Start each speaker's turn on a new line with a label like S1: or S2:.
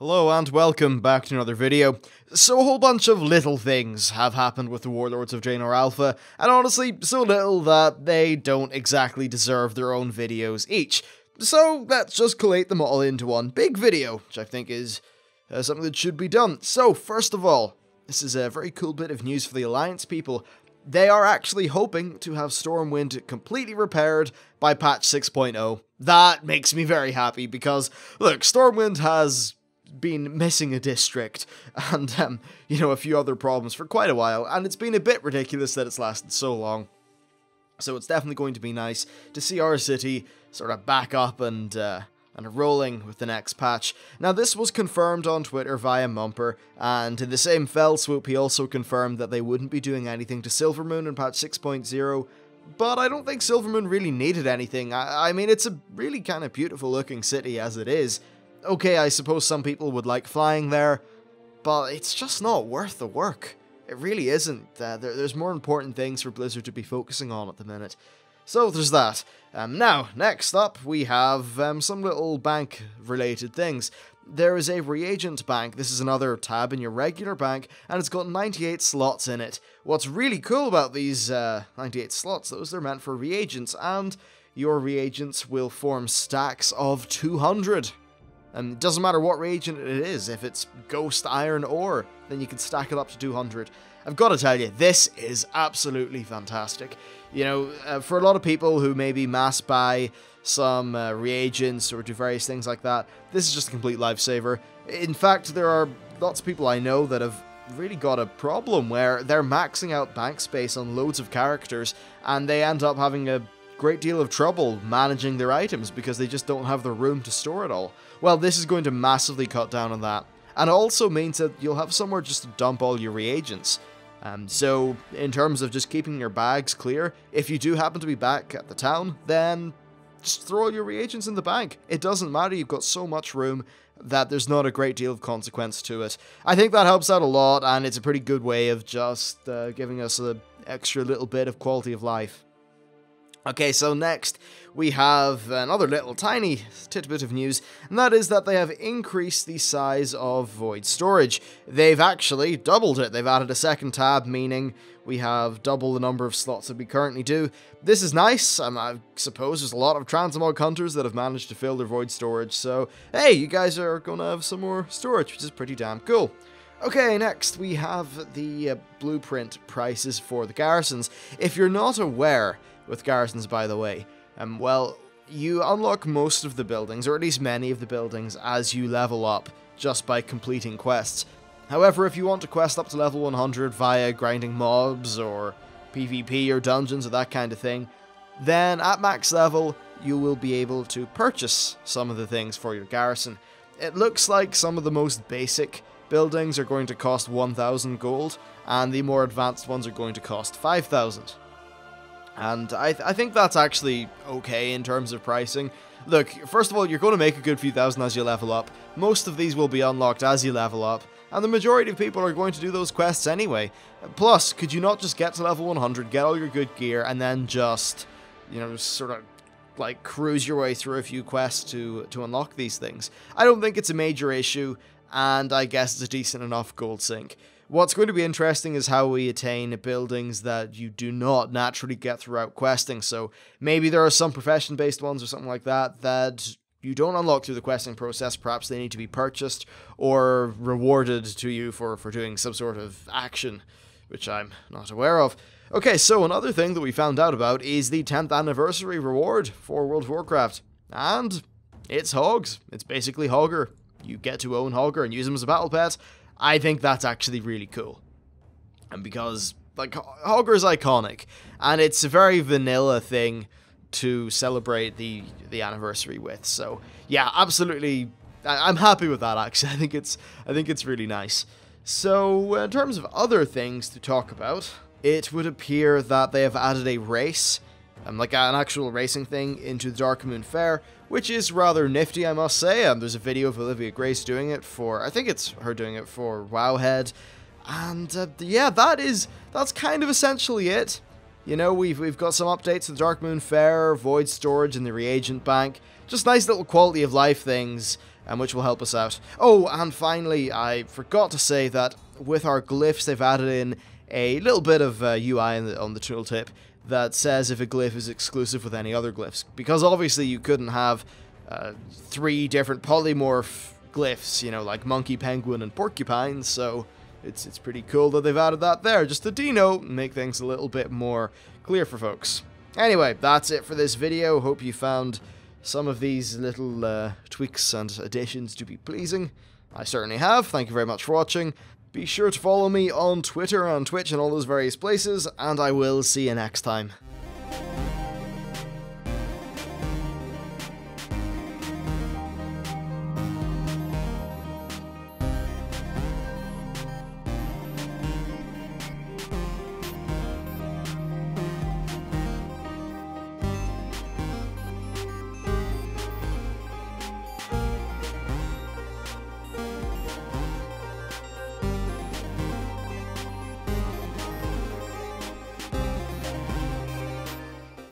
S1: Hello and welcome back to another video. So a whole bunch of little things have happened with the Warlords of Draenor Alpha, and honestly, so little that they don't exactly deserve their own videos each. So let's just collate them all into one big video, which I think is something that should be done. So first of all, this is a very cool bit of news for the Alliance people. They are actually hoping to have Stormwind completely repaired by patch 6.0. That makes me very happy because, look, Stormwind has been missing a district and, a few other problems for quite a while, and it's been a bit ridiculous that it's lasted so long. So it's definitely going to be nice to see our city sort of back up and rolling with the next patch. Now, this was confirmed on Twitter via Mumper, and in the same fell swoop, he also confirmed that they wouldn't be doing anything to Silvermoon in patch 6.0, but I don't think Silvermoon really needed anything. I mean, it's a really kind of beautiful looking city as it is. Okay, I suppose some people would like flying there, but it's just not worth the work. It really isn't. There's more important things for Blizzard to be focusing on at the minute. So there's that. Now, next up, we have some little bank-related things. There is a reagent bank. This is another tab in your regular bank, and it's got 98 slots in it. What's really cool about these 98 slots, though, is they're meant for reagents, and your reagents will form stacks of 200. It doesn't matter what reagent it is. If it's ghost iron ore, then you can stack it up to 200. I've got to tell you, this is absolutely fantastic. You know, for a lot of people who maybe mass buy some reagents or do various things like that, this is just a complete lifesaver. In fact, there are lots of people I know that have really got a problem where they're maxing out bank space on loads of characters, and they end up having a great deal of trouble managing their items because they just don't have the room to store it all. Well, this is going to massively cut down on that, and it also means that you'll have somewhere just to dump all your reagents. So, in terms of just keeping your bags clear, if you do happen to be back at the town, then just throw all your reagents in the bank. It doesn't matter, you've got so much room that there's not a great deal of consequence to it. I think that helps out a lot, and it's a pretty good way of just giving us an extra little bit of quality of life. Okay, so next we have another little tiny tidbit of news, and that is that they have increased the size of Void storage. They've actually doubled it. They've added a second tab, meaning we have double the number of slots that we currently do. This is nice. I suppose there's a lot of transmog hunters that have managed to fill their Void storage, so hey, you guys are gonna have some more storage, which is pretty damn cool. Okay, next we have the blueprint prices for the garrisons. If you're not aware, with garrisons, by the way, well, you unlock most of the buildings, or at least many of the buildings, as you level up, just by completing quests. However, if you want to quest up to level 100 via grinding mobs, or PvP, or dungeons, or that kind of thing, then at max level, you will be able to purchase some of the things for your garrison. It looks like some of the most basic buildings are going to cost 1,000 gold, and the more advanced ones are going to cost 5,000. And I think that's actually okay in terms of pricing. Look, first of all, you're going to make a good few thousand as you level up. Most of these will be unlocked as you level up, and the majority of people are going to do those quests anyway. Plus, could you not just get to level 100, get all your good gear, and then just, sort of like cruise your way through a few quests to unlock these things? I don't think it's a major issue, and I guess it's a decent enough gold sink. What's going to be interesting is how we attain buildings that you do not naturally get throughout questing, so maybe there are some profession-based ones or something like that that you don't unlock through the questing process. Perhaps they need to be purchased or rewarded to you for doing some sort of action, which I'm not aware of. Okay, so another thing that we found out about is the 10th anniversary reward for World of Warcraft, and it's hogs. It's basically Hogger. You get to own Hogger and use him as a battle pet. I think that's actually really cool. And because, like, Hogger is iconic, and it's a very vanilla thing to celebrate the anniversary with. So, yeah, absolutely, I'm happy with that, actually. I think it's really nice. So, in terms of other things to talk about, it would appear that they have added a race, like an actual racing thing, into the Darkmoon Fair, which is rather nifty, I must say. There's a video of Olivia Grace doing it for, I think it's her doing it for Wowhead, and yeah, that's kind of essentially it. You know, we've got some updates to the Darkmoon Fair, Void storage, and the reagent bank. Just nice little quality of life things which will help us out. Oh, and finally, I forgot to say that with our glyphs, they've added in a little bit of UI on the tooltip that says if a glyph is exclusive with any other glyphs. Because obviously you couldn't have 3 different polymorph glyphs, you know, like monkey, penguin, and porcupine, so it's pretty cool that they've added that there, just to denote and make things a little bit more clear for folks. Anyway, that's it for this video. Hope you found some of these little tweaks and additions to be pleasing. I certainly have. Thank you very much for watching. Be sure to follow me on Twitter and Twitch and all those various places, and I will see you next time.